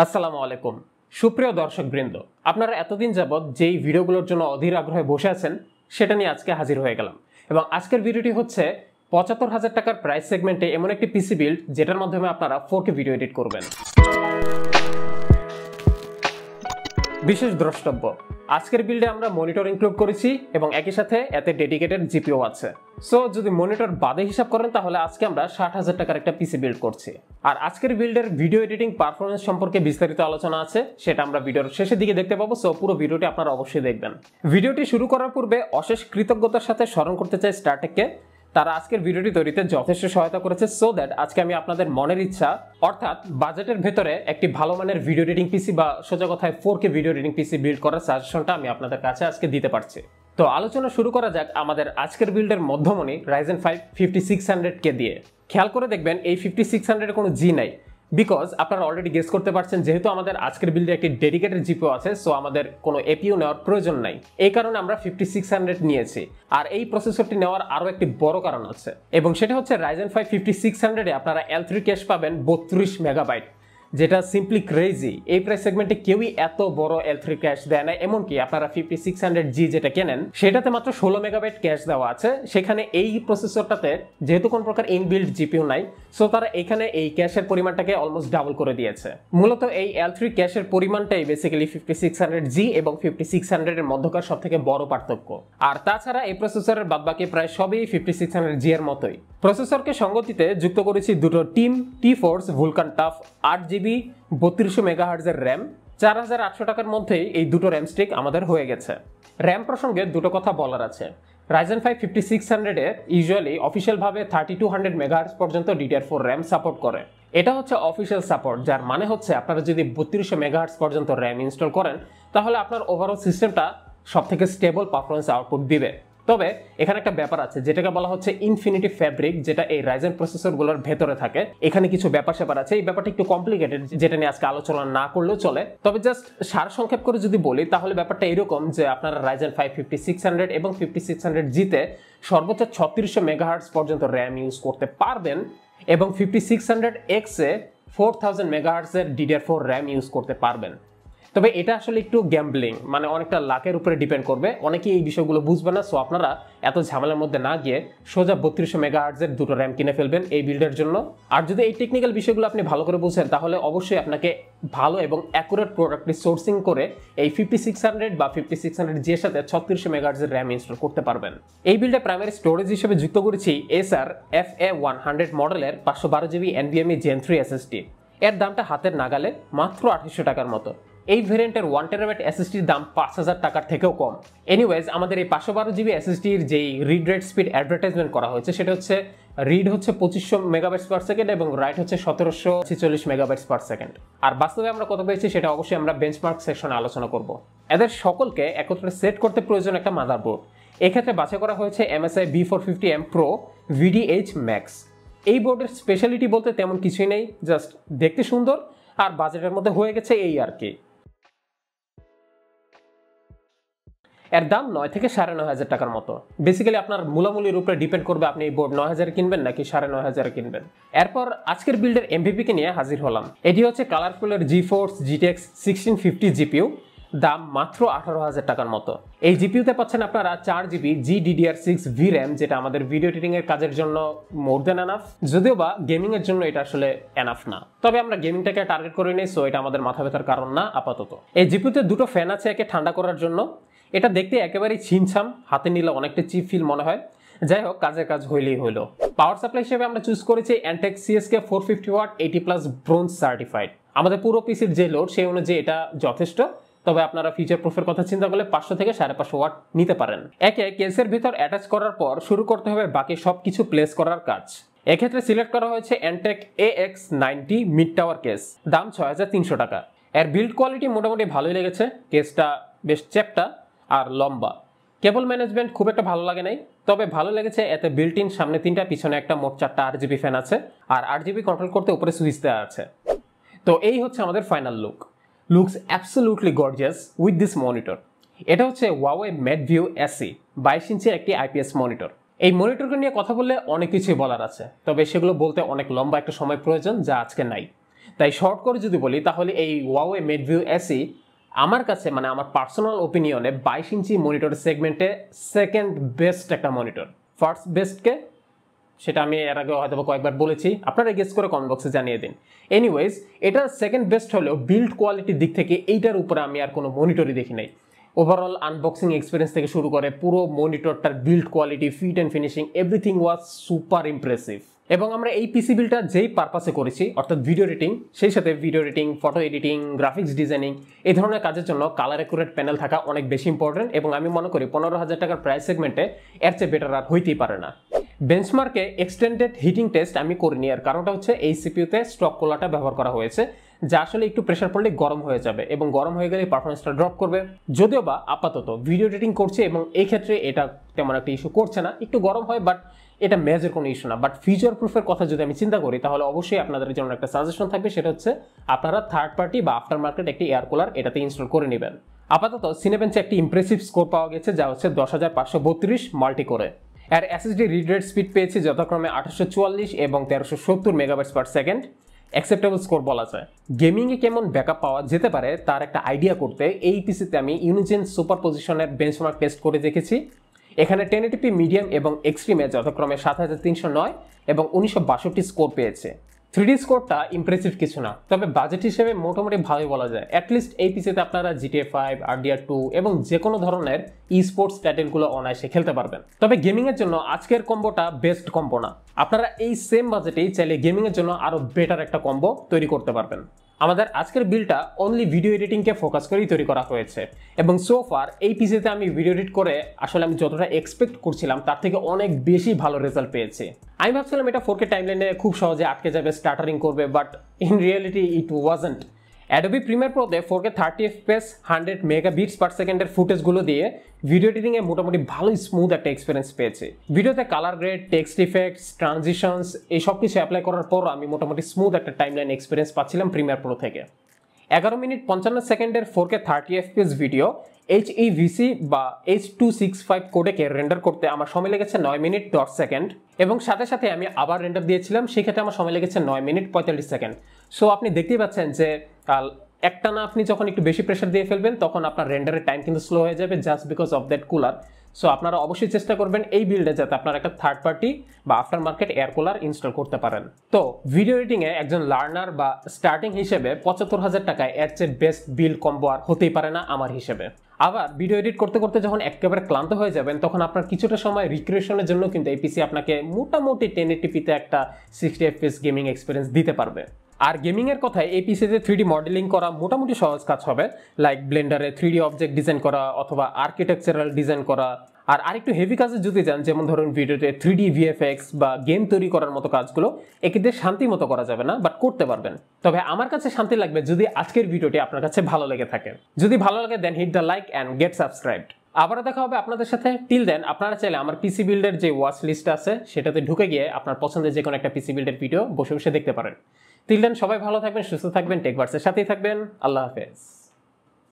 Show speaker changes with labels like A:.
A: আসসালামু আলাইকুম সুপ্রিয় দর্শকবৃন্দ, আপনারা এতদিন যাবত যেই ভিডিওগুলোর জন্য অধীর আগ্রহে বসে আছেন সেটা নিয়ে আজকে হাজির হয়ে গেলাম। এবং আজকের ভিডিওটি হচ্ছে ৭৫,০০০ টাকার প্রাইস সেগমেন্টে এমন একটি পিসি বিল্ড যেটার মাধ্যমে আপনারা 4K ভিডিও এডিট করবেন। বিশেষ দ্রষ্টব্য, আজকের বিল্ডে আমরা মনিটর ইনক্লুড করেছি এবং একই সাথে এতে ডেডিকেটেড জিপিও আছে। সো যদি মনিটর বাদে হিসাব করেন তাহলে আজকে আমরা ৬০,০০০ টাকার একটা পিসি বিল্ড করছি। আর আজকের বিল্ডের ভিডিও এডিটিং পারফরমেন্স সম্পর্কে বিস্তারিত আলোচনা আছে, সেটা আমরা ভিডিওর শেষের দিকে দেখতে পাবো। সো পুরো ভিডিওটি আপনারা অবশ্যই দেখবেন। ভিডিওটি শুরু করার পূর্বে অশেষ কৃতজ্ঞতার সাথে স্মরণ করতে চাই স্টারটেককে। তারা আজকের ভিডিওটি তৈরিতে যথেষ্ট সহায়তা করেছে, সো দ্যাট আজকে আমি আপনাদের মনের ইচ্ছা অর্থাৎ বাজেটের ভেতরে একটি ভালো মানের ভিডিও এডিটিং পিসি বা সোজা কথায় 4K video editing PC build করার সাজেশনটা আমি আপনাদের কাছে আজকে দিতে পারছি। তো আলোচনা শুরু করা যাক আমাদের আজকের বিল্ডের মধ্যমণি Ryzen 5 5600K দিয়ে। খেয়াল করে দেখবেন এই 5600 কোনো জি নাই, বিকজ আপনারা অলরেডি গেস করতে পারছেন যেহেতু আমাদের আজকের বিল্ডে একটি ডেডিকেটেড জিপিও আছে, সো আমাদের কোনো এপিইউ নেওয়ার প্রয়োজন নাই। এই কারণে আমরা 5600 নিয়েছি। আর এই প্রসেসরটি নেওয়ার আরও একটি বড় কারণ আছে, এবং সেটা হচ্ছে Ryzen 5 5600-এ আপনারা L3 ক্যাশ পাবেন 32 মেগাবাইট, যেটা সিম্পলি ক্রেজি। এই প্রাইস সেগমেন্টে কেউই এত বড় L3 ক্যাশ দেয় না। এমনকি আপনারা 5600G যেটা কেনেন সেটাতে মাত্র 16 মেগাবাইট ক্যাশ দেওয়া আছে। সেখানে এই প্রসেসরটাতে যেহেতু কোন প্রকার ইনবিল্ড জিপিইউ নাই, সো তারা এখানে এই ক্যাশের পরিমাণটাকে অলমোস্ট ডাবল করে দিয়েছে। মূলত এই L3 ক্যাশের পরিমাণটাই বেসিক্যালি 5600G এবং 5600 এর মধ্যকার সবথেকে বড় পার্থক্য। আর তাছাড়া এই প্রসেসরের বাদবাকি প্রায় সবই 5600G এর মতোই। প্রসেসরকে সঙ্গতিতে যুক্ত করেছি দুটো Team GeForce VULCAN TUF 8GB 3200 মেগাহার্জের র্যাম। ৪,৮০০ টাকার মধ্যেই এই দুটো র্যাম স্টিক আমাদের হয়ে গেছে। র্যাম প্রসঙ্গে দুটো কথা বলার আছে। Ryzen 5 5600-এ ইউজুয়ালি অফিসিয়ালভাবে 3200 মেগাহার্জ পর্যন্ত DDR4 র্যাম সাপোর্ট করে। এটা হচ্ছে অফিসিয়াল সাপোর্ট, যার মানে হচ্ছে আপনারা যদি 3200 মেগাহার্জ পর্যন্ত র্যাম ইনস্টল করেন তাহলে আপনার ওভারঅল সিস্টেমটা সবথেকে স্টেবল পারফরমেন্স আউটপুট দিবে। তবে এখানে একটা ব্যাপার আছে যেটাকে বলা হচ্ছে ইনফিনিটি ফ্যাব্রিক, যেটা এই রাইজেন প্রসেসরগুলোর ভেতরে থাকে। এখানে কিছু ব্যাপার আছে, এই ব্যাপারটা একটু কমপ্লিকেটেড, যেটা নিয়ে আজকে আলোচনা না করলেও চলে। তবে জাস্ট সারসংক্ষেপ করে যদি বলি তাহলে ব্যাপারটা এরকম যে আপনারা Ryzen 5 5600 এবং 5600G-তে সর্বোচ্চ 3600 মেগাহার্জ পর্যন্ত র্যাম ইউজ করতে পারবেন এবং 5600X-এ 4000 মেগাহার্জের DDR4 র্যাম ইউজ করতে পারবেন। তবে এটা আসলে একটু গ্যাম্বলিং, মানে অনেকটা লাকের উপরে ডিপেন্ড করবে। অনেকেই এই বিষয়গুলো বুঝবে না, সো আপনারা এত ঝামেলার মধ্যে না গিয়ে সোজা 3200 মেগাহার্জের দুটো র্যাম কিনে ফেলবেন এই বিল্ডের জন্য। আর যদি এই টেকনিক্যাল বিষয়গুলো আপনি ভালো করে বুঝেন তাহলে অবশ্যই আপনাকে ভালো এবং অ্যাকুরেট প্রোডাক্টটি সোর্সিং করে এই 5600 বা 5600G এর সাথে 3600 মেগাহার্জের র্যাম ইনস্টল করতে পারবেন। এই বিল্ডে প্রাইমারি স্টোরেজ হিসেবে যুক্ত করেছি Acer FA100 মডেলের 512GB NVMe Gen 3 SSD। এর দামটা হাতের নাগালে মাত্র 2800 টাকার মতো। এই ভেরিয়েন্টের 1TB SSDর দাম 5000 টাকার থেকেও কম। এনিওয়েজ, আমাদের এই 512GB SSDর যেই রিড রেট স্পিড অ্যাডভার্টাইজমেন্ট করা হয়েছে সেটা হচ্ছে রিড হচ্ছে 2500 মেগাবাইটস পার সেকেন্ড এবং রাইট হচ্ছে 1746 মেগাবাইটস পার সেকেন্ড। আর বাস্তবে আমরা কত পেয়েছি সেটা অবশ্যই আমরা বেঞ্চমার্ক সেকশনে আলোচনা করব। এদের সকলকে একত্রে সেট করতে প্রয়োজন একটা মাদারবোর্ড। এক্ষেত্রে বাছাই করা হয়েছে MSI B450M Pro VDH Max। এই বোর্ডের স্পেশালিটি বলতে তেমন কিছুই নেই, জাস্ট দেখতে সুন্দর আর বাজেটের মধ্যে হয়ে গেছে এই আর কি। এর দাম 9 থেকে 9500 টাকার মতো। বেসিক্যালি আপনার মূলামূলির উপরে ডিপেন্ড করবে আপনি এই বোর্ড 9000 কিনবেন নাকি 9500 কিনবেন। এরপর আজকের বিল্ডের MVP-কে নিয়ে হাজির হলাম। এটি হচ্ছে কালারফুলের GeForce GTX 1650 GPU, দাম মাত্র 18,000 টাকার মতো। এই জিপিইউতে পাচ্ছেন আপনারা 4GB GDDR6 VRAM, যেটা আমাদের ভিডিও এডিটিং এর কাজের জন্য মোর দেন এনাফ, যদিও বা গেমিং এর জন্য এটা আসলে এনাফ না। তবে আমরা গেমিংটাকে টার্গেট করে নিই, সো এটা আমাদের মাথা ব্যথার কারণ না আপাতত। এই জিপিইউতে দুটো ফ্যান আছে একে ঠান্ডা করার জন্য। এটা দেখতে একেবারেই ছিমছাম, হাতে নিলে অনেকটা চিপ ফিল মনে হয়। যাই হোক, কাজের কাজ হইলেই হইলো। পাওয়ার সাপ্লাই হিসেবে আমরা চুজ করেছি Antec CSK 450W 80+ bronze certified. আমাদের পুরো পিসির যে লোড সেই অনুযায়ী এটা যথেষ্ট। তবে আপনারা ফিচার প্রুফের কথা চিন্তা করলে 500 থেকে 550 ওয়াট নিতে পারেন। একে কেসের ভিতর অ্যাটাচ করার পর শুরু করতে হবে বাকি সবকিছু প্লেস করার কাজ। এক্ষেত্রে সিলেক্ট করা হয়েছে Antec AX90 mid tower case, দাম 6300 টাকা। এর বিল্ড কোয়ালিটি মোটামুটি ভালোই লেগেছে, কেসটা বেশ চ্যাপ্টা আর লম্বা। কেবল ম্যানেজমেন্ট খুব একটা ভালো লাগে নাই, তবে ভালো লেগেছে এতে বিল্ট ইন সামনে 3টা পিছনে একটা মোট 4টা RGB ফ্যান আছে আর RGB কন্ট্রোল করতে উপরে সুইচ দেওয়া আছে। তো এই হচ্ছে আমাদের final look. Looks absolutely gorgeous with this monitor. এটা হচ্ছে Huawei MateView SE 22 ইঞ্চির একটি IPS মনিটর। এই মনিটরকে নিয়ে কথা বললে অনেক কিছুই বলার আছে, তবে সেগুলো বলতে অনেক লম্বা একটা সময় প্রয়োজন, যা আজকে নাই। তাই শর্ট করে যদি বলি তাহলে এই Huawei MateView SE আমার কাছে মানে আমার পার্সোনাল ওপিনিয়নে 22 ইঞ্চি মনিটর সেগমেন্টে সেকেন্ড বেস্ট একটা মনিটর। ফার্স্ট বেস্টকে সেটা আমি এর আগে হয়তো কয়েকবার বলেছি, আপনারা গেস করে কমেন্ট বক্সে জানিয়ে দিন। এনিওয়েজ এটা সেকেন্ড বেস্ট হলেও বিল্ড কোয়ালিটির দিক থেকে এইটার উপরে আমি আর কোনো মনিটরই দেখি নাই। ওভারঅল আনবক্সিং এক্সপিরিয়েন্স থেকে শুরু করে পুরো মনিটরটার build quality, fit and finishing, everything was super impressive. এবং আমরা এই পিসি বিল্ডটা যেই পারপাসে করেছি অর্থাৎ ভিডিও এডিটিং, সেই সাথে video editing, photo editing, graphics designing এই ধরনের কাজের জন্য কালার অ্যাকুরেট প্যানেল থাকা অনেক বেশি ইম্পর্টেন্ট এবং আমি মনে করি 15,000 টাকার প্রাইস সেগমেন্টে এর চেয়ে বেটার আর হইতেই পারে না। বেঞ্চমার্কে এক্সটেন্ডেড হিটিং টেস্ট আমি করিনি, আর কারণটা হচ্ছে এই সিপিইউতে স্টক কুলারটা ব্যবহার করা হয়েছে যা আসলে একটু প্রেসার পড়লে গরম হয়ে যাবে এবং গরম হয়ে গেলে পারফরমেন্সটা ড্রপ করবে। যদিও বা আপাতত ভিডিও এডিটিং করছে এবং এই ক্ষেত্রে এটা তেমন একটা ইস্যু করছে না, একটু গরম হয় বাট এটা মেজর কোনো ইস্যু না। বাট ফিউচার প্রুফের কথা যদি আমি চিন্তা করি তাহলে অবশ্যই আপনাদের জন্য একটা সাজেশন থাকবে, সেটা হচ্ছে আপনারা থার্ড পার্টি বা আফটার মার্কেট একটি এয়ার কুলার এটাতে ইনস্টল করে নেবেন। আপাতত সিনেবেঞ্চে একটি ইমপ্রেসিভ স্কোর পাওয়া গেছে যা হচ্ছে 10,532 মাল্টি করে। এর এসএসডি রিড রেট স্পিড পেয়েছি যথাক্রমে 844 এবং 1370 megabytes per second, acceptable score বলা যায়। গেমিংয়ে কেমন ব্যাকআপ পাওয়া যেতে পারে তার একটা আইডিয়া করতে এই পিসিতে আমি ইউনিজেন সুপার পজিশনের বেঞ্চমার্ক টেস্ট করে দেখেছি। এখানে 1080p মিডিয়াম এবং এক্সট্রিমে যথাক্রমে 7309 এবং 1962 স্কোর পেয়েছে। 3D স্কোরটা ইমপ্রেসিভ কিছু না, তবে বাজেট হিসেবে মোটামুটি ভালোই বলা যায়। অ্যাটলিস্ট এই পিসিতে আপনারা GTA 5, RDR2 এবং যে কোনো ধরনের ই স্পোর্টস টাইটেলগুলো অনায়াসে খেলতে পারবেন। তবে গেমিংয়ের জন্য আজকের কম্বোটা বেস্ট কম্বো না, আপনারা এই সেম বাজেটেই চাইলে গেমিংয়ের জন্য আরও বেটার একটা কম্বো তৈরি করতে পারবেন। আমাদের আজকের বিলটা অনলি ভিডিও এডিটিংকে ফোকাস করেই তৈরি করা হয়েছে এবং সো ফার এই পিসিতে আমি ভিডিও এডিট করে আসলে আমি যতটা এক্সপেক্ট করছিলাম তার থেকে অনেক বেশি ভালো রেজাল্ট পেয়েছি। আমি ভাবছিলাম এটা 4K টাইমলাইনে খুব সহজে আটকে যাবে, স্টার্টারিং করবে, but in reality it wasn't. Adobe Premiere প্রোতে 4K 30 FPS 100 মেগাবিটস পার সেকেন্ডের ফুটেজগুলো দিয়ে ভিডিও এডিটিংয়ে মোটামুটি ভালোই স্মুথ একটা এক্সপিরিয়েন্স পেয়েছি। ভিডিওতে colour grade, text effects, transitions এই সব কিছু অ্যাপ্লাই করার পর আমি মোটামুটি স্মুথ একটা টাইমলাইন এক্সপিরিয়েন্স পাচ্ছিলাম প্রিমিয়ার প্রো থেকে। 11 মিনিট 55 সেকেন্ডের 4K 30 FPS ভিডিও HEVC বা H265 কোডেকে রেন্ডার করতে আমার সময় লেগেছে 9 মিনিট 10 সেকেন্ড এবং সাথে সাথে আমি আবার রেন্ডার দিয়েছিলাম, সেক্ষেত্রে আমার সময় লেগেছে 9 মিনিট 45 সেকেন্ড। সো আপনি দেখতেই পাচ্ছেন যে একটানা আপনি যখন একটু বেশি প্রেশার দিয়ে ফেলবেন তখন আপনার রেন্ডারের টাইম কিন্তু স্লো হয়ে যাবে just because of that cooler. So আপনারা অবশ্যই চেষ্টা করবেন এই বিল্ডে যাতে আপনারা একটা থার্ড পার্টি বা after market air cooler install করতে পারেন। তো ভিডিও এডিটিংয়ে একজন লার্নার বা স্টার্টিং হিসেবে 75,000 টাকায় এর চেয়ে বেস্ট বিল্ড কম্বো আর হতেই পারে না আমার হিসেবে। আবার ভিডিও এডিট করতে করতে যখন একেবারে ক্লান্ত হয়ে যাবেন তখন আপনার কিছুটা সময় রিক্রিয়েশনের জন্য কিন্তু এই পিসি আপনাকে মোটামুটি 1080pতে একটা 60 FPS গেমিং এক্সপিরিয়েন্স দিতে পারবে। আর গেমিংয়ের কথায় এই পিসিতে 3D মডেলিং করা মোটামুটি সহজ কাজ হবে, লাইক ব্লেন্ডারে 3D অবজেক্ট ডিজাইন করা অথবা আর্কিটেকচারাল ডিজাইন করা। আর আরেকটু হেভি কাজে যদি যান, যেমন ধরুন ভিডিওতে 3D VFX বা গেম তৈরি করার মতো কাজগুলো এক্ষেত্রে শান্তি মতো করা যাবে না, বাট করতে পারবেন। তবে আমার কাছে শান্তি লাগবে যদি আজকের ভিডিওটি আপনার কাছে ভালো লেগে থাকে। যদি ভালো লাগে then hit the like and get subscribed. আবারও দেখা হবে আপনাদের সাথে। টিল দেন আপনারা চাইলে আমার পিসি বিল্ডের যে ওয়াচ লিস্ট আছে সেটাতে ঢুকে গিয়ে আপনার পছন্দের যে কোনো একটা পিসি বিল্ডের ভিডিও বসে বসে দেখতে পারেন। টিল দেন সবাই ভালো থাকবেন, সুস্থ থাকবেন, টেকভার্সের সাথেই থাকবেন। আল্লাহ হাফেজ।